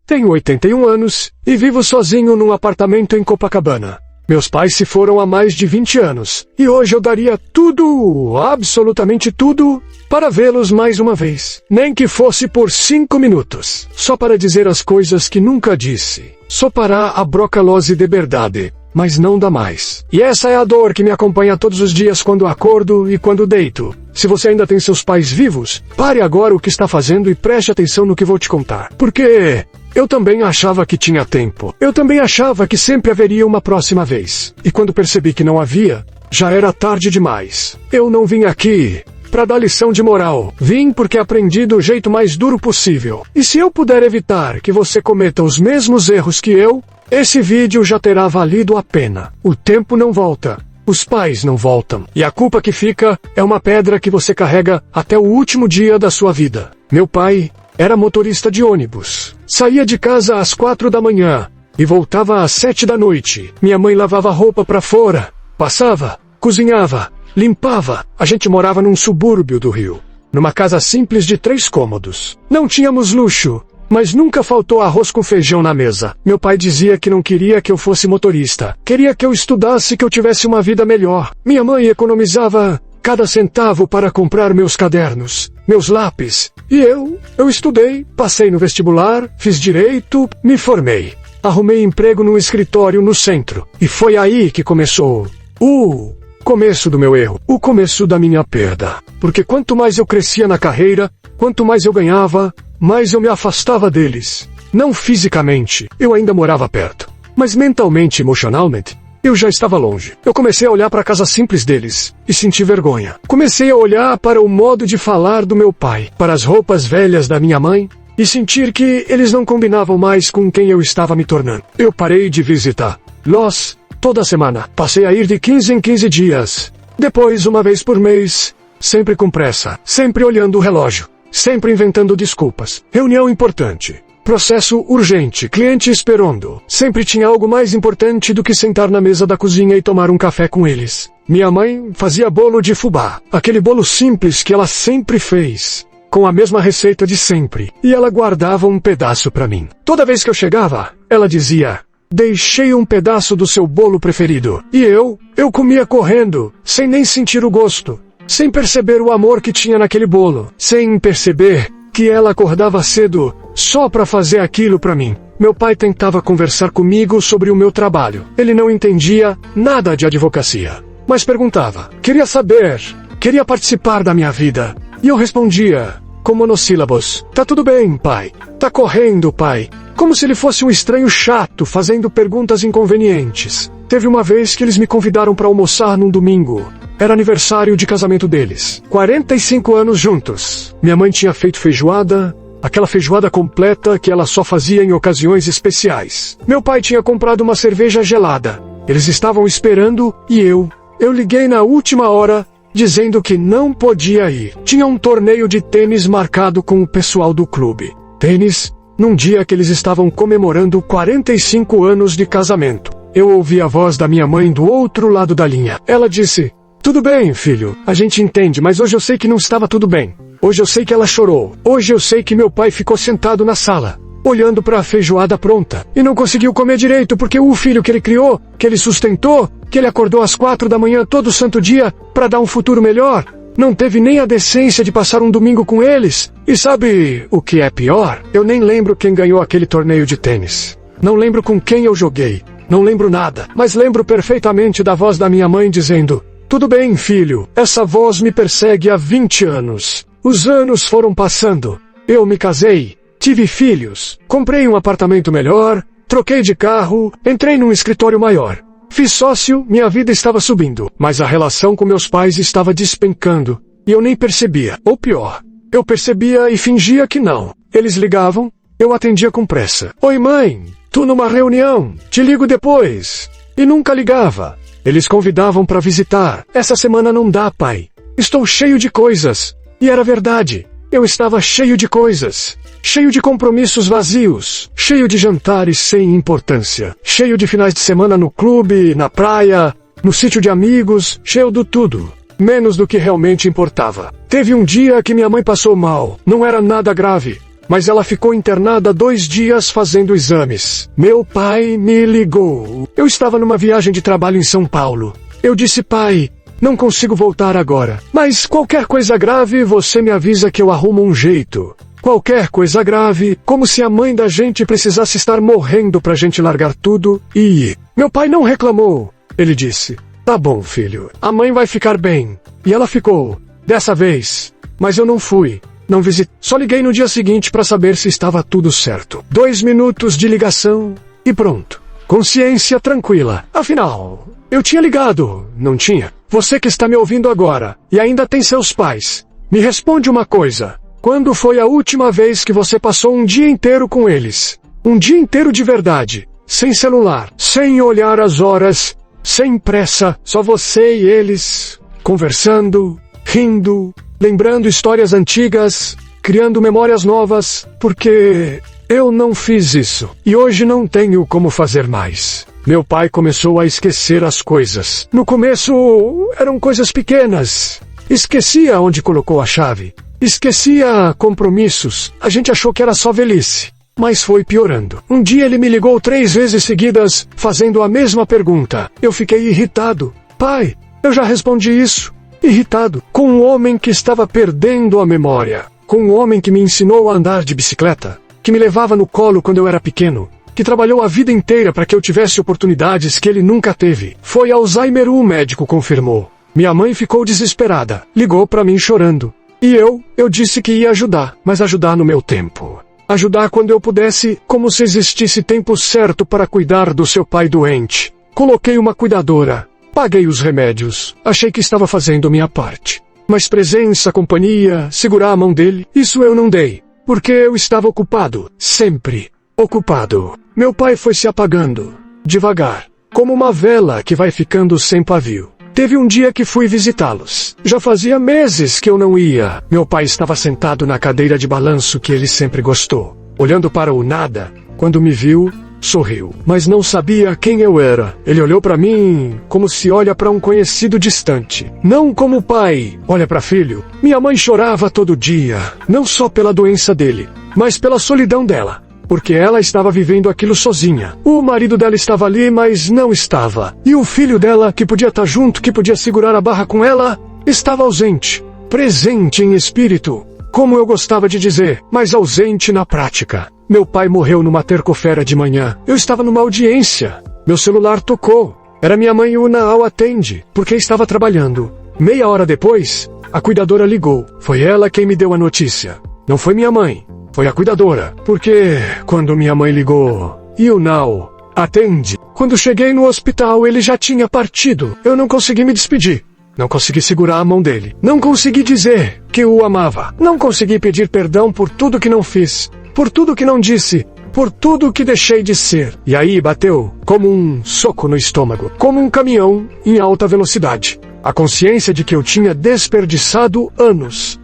Tenho 81 anos e vivo sozinho num apartamento em Copacabana. Meus pais se foram há mais de 20 anos, e hoje eu daria tudo, absolutamente tudo, para vê-los mais uma vez. Nem que fosse por 5 minutos, só para dizer as coisas que nunca disse. Só para a brocalose de verdade, mas não dá mais. E essa é a dor que me acompanha todos os dias quando acordo e quando deito. Se você ainda tem seus pais vivos, pare agora o que está fazendo e preste atenção no que vou te contar. Porque eu também achava que tinha tempo. Eu também achava que sempre haveria uma próxima vez. E quando percebi que não havia, já era tarde demais. Eu não vim aqui para dar lição de moral. Vim porque aprendi do jeito mais duro possível. E se eu puder evitar que você cometa os mesmos erros que eu, esse vídeo já terá valido a pena. O tempo não volta. Os pais não voltam. E a culpa que fica é uma pedra que você carrega até o último dia da sua vida. Meu pai era motorista de ônibus. Saía de casa às 4 da manhã e voltava às 7 da noite. Minha mãe lavava roupa para fora, passava, cozinhava, limpava. A gente morava num subúrbio do Rio, numa casa simples de 3 cômodos. Não tínhamos luxo, mas nunca faltou arroz com feijão na mesa. Meu pai dizia que não queria que eu fosse motorista. Queria que eu estudasse e que eu tivesse uma vida melhor. Minha mãe economizava cada centavo para comprar meus cadernos, meus lápis. E eu estudei, passei no vestibular, fiz direito, me formei. Arrumei emprego num escritório no centro. E foi aí que começou o começo do meu erro, o começo da minha perda. Porque quanto mais eu crescia na carreira, quanto mais eu ganhava, mais eu me afastava deles. Não fisicamente, eu ainda morava perto. Mas mentalmente e emocionalmente, eu já estava longe. Eu comecei a olhar para a casa simples deles e senti vergonha. Comecei a olhar para o modo de falar do meu pai, para as roupas velhas da minha mãe e sentir que eles não combinavam mais com quem eu estava me tornando. Eu parei de visitar Los toda semana. Passei a ir de 15 em 15 dias. Depois, uma vez por mês, sempre com pressa, sempre olhando o relógio, sempre inventando desculpas. Reunião importante. Processo urgente, cliente esperando. Sempre tinha algo mais importante do que sentar na mesa da cozinha e tomar um café com eles. Minha mãe fazia bolo de fubá, aquele bolo simples que ela sempre fez, com a mesma receita de sempre, e ela guardava um pedaço para mim. Toda vez que eu chegava, ela dizia: "Deixei um pedaço do seu bolo preferido." E eu comia correndo, sem nem sentir o gosto, sem perceber o amor que tinha naquele bolo, sem perceber que ela acordava cedo só para fazer aquilo para mim. Meu pai tentava conversar comigo sobre o meu trabalho. Ele não entendia nada de advocacia, mas perguntava, queria saber, queria participar da minha vida. E eu respondia com monossílabos: "Tá tudo bem, pai. Tá correndo, pai." Como se ele fosse um estranho chato fazendo perguntas inconvenientes. Teve uma vez que eles me convidaram para almoçar num domingo. Era aniversário de casamento deles. 45 anos juntos. Minha mãe tinha feito feijoada, aquela feijoada completa que ela só fazia em ocasiões especiais. Meu pai tinha comprado uma cerveja gelada. Eles estavam esperando e eu liguei na última hora, dizendo que não podia ir. Tinha um torneio de tênis marcado com o pessoal do clube. Tênis, num dia que eles estavam comemorando 45 anos de casamento. Eu ouvi a voz da minha mãe do outro lado da linha. Ela disse: "Tudo bem, filho, a gente entende, mas hoje eu sei que não estava tudo bem. Hoje eu sei que ela chorou. Hoje eu sei que meu pai ficou sentado na sala, olhando para a feijoada pronta, e não conseguiu comer direito porque o filho que ele criou, que ele sustentou, que ele acordou às 4 da manhã todo santo dia para dar um futuro melhor, não teve nem a decência de passar um domingo com eles. E sabe o que é pior? Eu nem lembro quem ganhou aquele torneio de tênis. Não lembro com quem eu joguei. Não lembro nada. Mas lembro perfeitamente da voz da minha mãe dizendo: "Tudo bem, filho." Essa voz me persegue há 20 anos. Os anos foram passando. Eu me casei, tive filhos, comprei um apartamento melhor, troquei de carro, entrei num escritório maior. Fiz sócio, minha vida estava subindo, mas a relação com meus pais estava despencando, e eu nem percebia. Ou pior, eu percebia e fingia que não. Eles ligavam, eu atendia com pressa. "Oi, mãe, tô numa reunião, te ligo depois." E nunca ligava. Eles convidavam para visitar. "Essa semana não dá, pai. Estou cheio de coisas." E era verdade. Eu estava cheio de coisas. Cheio de compromissos vazios. Cheio de jantares sem importância. Cheio de finais de semana no clube, na praia, no sítio de amigos. Cheio de tudo, menos do que realmente importava. Teve um dia que minha mãe passou mal. Não era nada grave. mas ela ficou internada 2 dias fazendo exames. Meu pai me ligou. Eu estava numa viagem de trabalho em São Paulo. Eu disse: pai, não consigo voltar agora, mas qualquer coisa grave você me avisa que eu arrumo um jeito. Qualquer coisa grave, como se a mãe da gente precisasse estar morrendo pra gente largar tudo e ir. Meu pai não reclamou. Ele disse: tá bom, filho, a mãe vai ficar bem. E ela ficou, dessa vez. Mas eu não fui, não visitei. Só liguei no dia seguinte pra saber se estava tudo certo. 2 minutos de ligação e pronto. Consciência tranquila. Afinal, eu tinha ligado, não tinha? Você que está me ouvindo agora, e ainda tem seus pais, me responde uma coisa. Quando foi a última vez que você passou um dia inteiro com eles? Um dia inteiro de verdade, sem celular, sem olhar as horas, sem pressa, só você e eles, conversando, rindo, lembrando histórias antigas, criando memórias novas, porque eu não fiz isso, e hoje não tenho como fazer mais. Meu pai começou a esquecer as coisas. No começo, eram coisas pequenas. Esquecia onde colocou a chave. Esquecia compromissos. A gente achou que era só velhice. Mas foi piorando. Um dia ele me ligou 3 vezes seguidas, fazendo a mesma pergunta. Eu fiquei irritado. Pai, eu já respondi isso. Irritado. Com um homem que estava perdendo a memória. Com um homem que me ensinou a andar de bicicleta. Que me levava no colo quando eu era pequeno. Que trabalhou a vida inteira para que eu tivesse oportunidades que ele nunca teve. Foi Alzheimer, o médico confirmou. Minha mãe ficou desesperada. Ligou para mim chorando. E eu disse que ia ajudar, mas ajudar no meu tempo. Ajudar quando eu pudesse, como se existisse tempo certo para cuidar do seu pai doente. Coloquei uma cuidadora. Paguei os remédios. Achei que estava fazendo minha parte. Mas presença, companhia, segurar a mão dele, isso eu não dei. Porque eu estava ocupado. Sempre. Ocupado. Meu pai foi se apagando. Devagar. Como uma vela que vai ficando sem pavio. Teve um dia que fui visitá-los. Já fazia meses que eu não ia. Meu pai estava sentado na cadeira de balanço que ele sempre gostou. Olhando para o nada. Quando me viu, sorriu. Mas não sabia quem eu era. Ele olhou para mim como se olha para um conhecido distante. Não como pai olha para filho. Minha mãe chorava todo dia. Não só pela doença dele, mas pela solidão dela. Porque ela estava vivendo aquilo sozinha. O marido dela estava ali, mas não estava. E o filho dela, que podia estar junto, que podia segurar a barra com ela, estava ausente. Presente em espírito, como eu gostava de dizer, mas ausente na prática. Meu pai morreu numa terça-feira de manhã. Eu estava numa audiência. Meu celular tocou. Era minha mãe Una ao atende, porque estava trabalhando. Meia hora depois, a cuidadora ligou. Foi ela quem me deu a notícia. Não foi minha mãe. Foi a cuidadora, porque quando minha mãe ligou, Yunao, atende. Quando cheguei no hospital, ele já tinha partido. Eu não consegui me despedir. Não consegui segurar a mão dele. Não consegui dizer que o amava. Não consegui pedir perdão por tudo que não fiz, por tudo que não disse, por tudo que deixei de ser. E aí bateu como um soco no estômago, como um caminhão em alta velocidade. A consciência de que eu tinha desperdiçado anos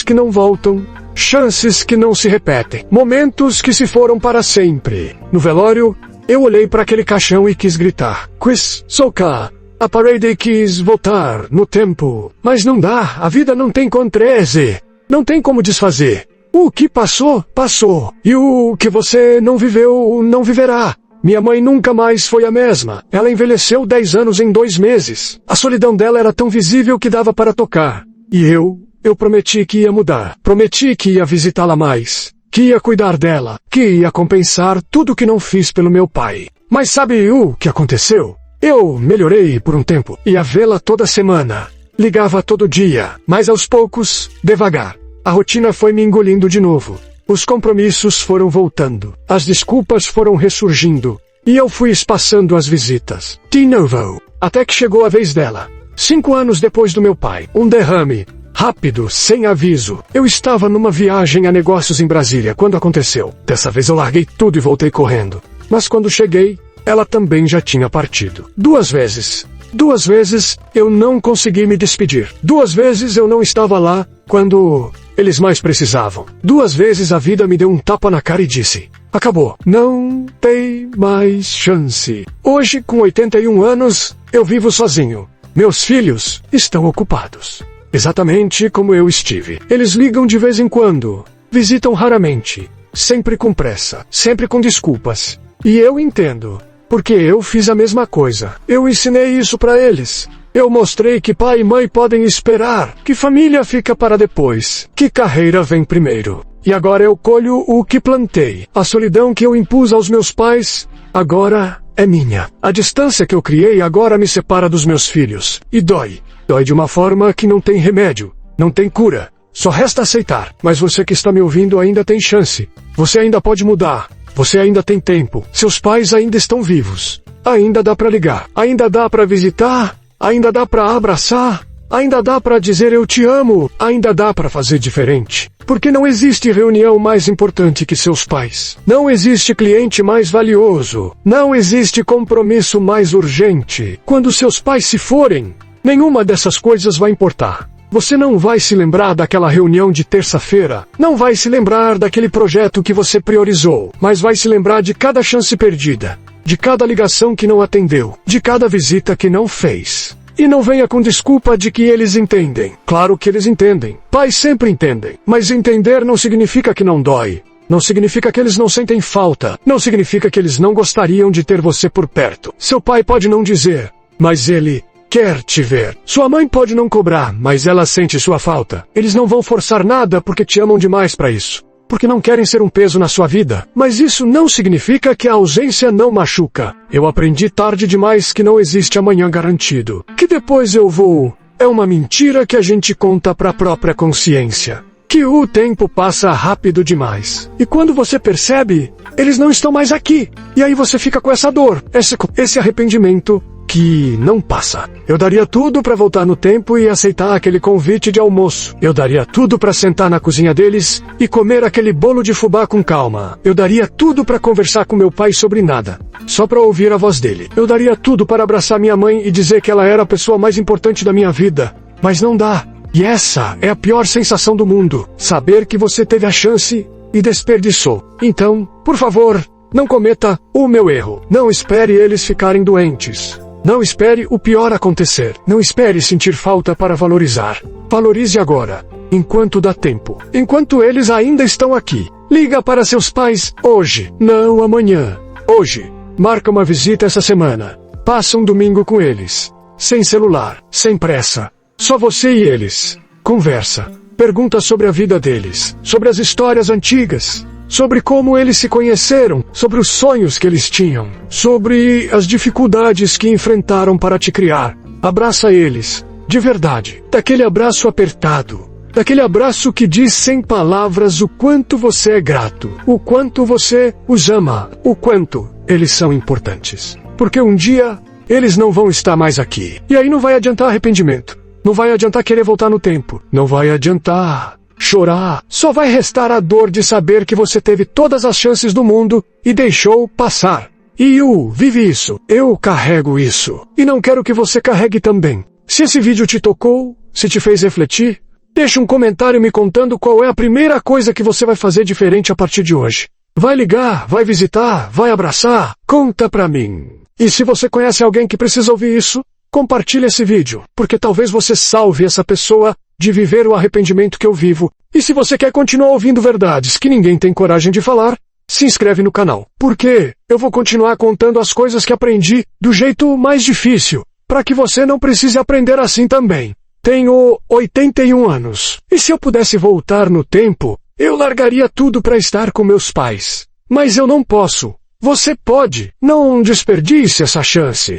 que não voltam. Chances que não se repetem. Momentos que se foram para sempre. No velório, eu olhei para aquele caixão e quis gritar. Chris, sou cá. A parede quis voltar no tempo. Mas não dá. A vida não tem controle. Não tem como desfazer. O que passou, passou. E o que você não viveu, não viverá. Minha mãe nunca mais foi a mesma. Ela envelheceu 10 anos em 2 meses. A solidão dela era tão visível que dava para tocar. E eu prometi que ia mudar. Prometi que ia visitá-la mais. Que ia cuidar dela. Que ia compensar tudo que não fiz pelo meu pai. Mas sabe o que aconteceu? Eu melhorei por um tempo. Ia vê-la toda semana. Ligava todo dia. Mas aos poucos, devagar. A rotina foi me engolindo de novo. Os compromissos foram voltando. As desculpas foram ressurgindo. E eu fui espaçando as visitas. De novo. Até que chegou a vez dela. 5 anos depois do meu pai. Um derrame. Rápido, sem aviso. Eu estava numa viagem a negócios em Brasília quando aconteceu. Dessa vez eu larguei tudo e voltei correndo. Mas quando cheguei, ela também já tinha partido. 2 vezes. 2 vezes eu não consegui me despedir. 2 vezes eu não estava lá quando eles mais precisavam. 2 vezes a vida me deu um tapa na cara e disse: acabou. Não tem mais chance. Hoje, com 81 anos, eu vivo sozinho. Meus filhos estão ocupados. Exatamente como eu estive. Eles ligam de vez em quando. Visitam raramente. sempre com pressa, sempre com desculpas. E eu entendo, porque eu fiz a mesma coisa. Eu ensinei isso para eles. Eu mostrei que pai e mãe podem esperar, que família fica para depois, que carreira vem primeiro. E agora eu colho o que plantei. A solidão que eu impus aos meus pais, agora é minha. A distância que eu criei agora me separa dos meus filhos. E dói. Dói de uma forma que não tem remédio, não tem cura. Só resta aceitar. Mas você que está me ouvindo ainda tem chance. Você ainda pode mudar. Você ainda tem tempo. Seus pais ainda estão vivos. Ainda dá para ligar. Ainda dá para visitar. Ainda dá para abraçar. Ainda dá para dizer eu te amo. Ainda dá para fazer diferente. Porque não existe reunião mais importante que seus pais. Não existe cliente mais valioso. Não existe compromisso mais urgente. Quando seus pais se forem, nenhuma dessas coisas vai importar. Você não vai se lembrar daquela reunião de terça-feira, não vai se lembrar daquele projeto que você priorizou, mas vai se lembrar de cada chance perdida, de cada ligação que não atendeu, de cada visita que não fez. E não venha com desculpa de que eles entendem. Claro que eles entendem. Pais sempre entendem. Mas entender não significa que não dói. Não significa que eles não sentem falta. Não significa que eles não gostariam de ter você por perto. Seu pai pode não dizer, mas ele quer te ver. Sua mãe pode não cobrar, mas ela sente sua falta. Eles não vão forçar nada porque te amam demais para isso. Porque não querem ser um peso na sua vida. Mas isso não significa que a ausência não machuca. Eu aprendi tarde demais que não existe amanhã garantido. Que depois eu vou. É uma mentira que a gente conta pra própria consciência. Que o tempo passa rápido demais. E quando você percebe, eles não estão mais aqui. E aí você fica com essa dor, esse arrependimento que não passa. Eu daria tudo para voltar no tempo e aceitar aquele convite de almoço. Eu daria tudo para sentar na cozinha deles e comer aquele bolo de fubá com calma. Eu daria tudo para conversar com meu pai sobre nada, só para ouvir a voz dele. Eu daria tudo para abraçar minha mãe e dizer que ela era a pessoa mais importante da minha vida. Mas não dá. E essa é a pior sensação do mundo. Saber que você teve a chance e desperdiçou. Então, por favor, não cometa o meu erro. Não espere eles ficarem doentes. Não espere o pior acontecer. Não espere sentir falta para valorizar. Valorize agora, enquanto dá tempo. Enquanto eles ainda estão aqui. Liga para seus pais hoje, não amanhã. Hoje. Marca uma visita essa semana. Passa um domingo com eles. Sem celular, sem pressa. Só você e eles. Conversa. Pergunta sobre a vida deles. Sobre as histórias antigas. Sobre como eles se conheceram, sobre os sonhos que eles tinham, sobre as dificuldades que enfrentaram para te criar. Abraça eles, de verdade, daquele abraço apertado, daquele abraço que diz sem palavras o quanto você é grato, o quanto você os ama, o quanto eles são importantes. Porque um dia, eles não vão estar mais aqui. E aí não vai adiantar arrependimento, não vai adiantar querer voltar no tempo, não vai adiantar chorar. Só vai restar a dor de saber que você teve todas as chances do mundo e deixou passar. E eu vive isso. Eu carrego isso. E não quero que você carregue também. Se esse vídeo te tocou, se te fez refletir, deixa um comentário me contando qual é a primeira coisa que você vai fazer diferente a partir de hoje. Vai ligar, vai visitar, vai abraçar? Conta pra mim. E se você conhece alguém que precisa ouvir isso, compartilhe esse vídeo, porque talvez você salve essa pessoa de viver o arrependimento que eu vivo. E se você quer continuar ouvindo verdades que ninguém tem coragem de falar, se inscreve no canal. Porque eu vou continuar contando as coisas que aprendi do jeito mais difícil, para que você não precise aprender assim também. Tenho 81 anos. E se eu pudesse voltar no tempo, eu largaria tudo para estar com meus pais. Mas eu não posso. Você pode. Não desperdice essa chance.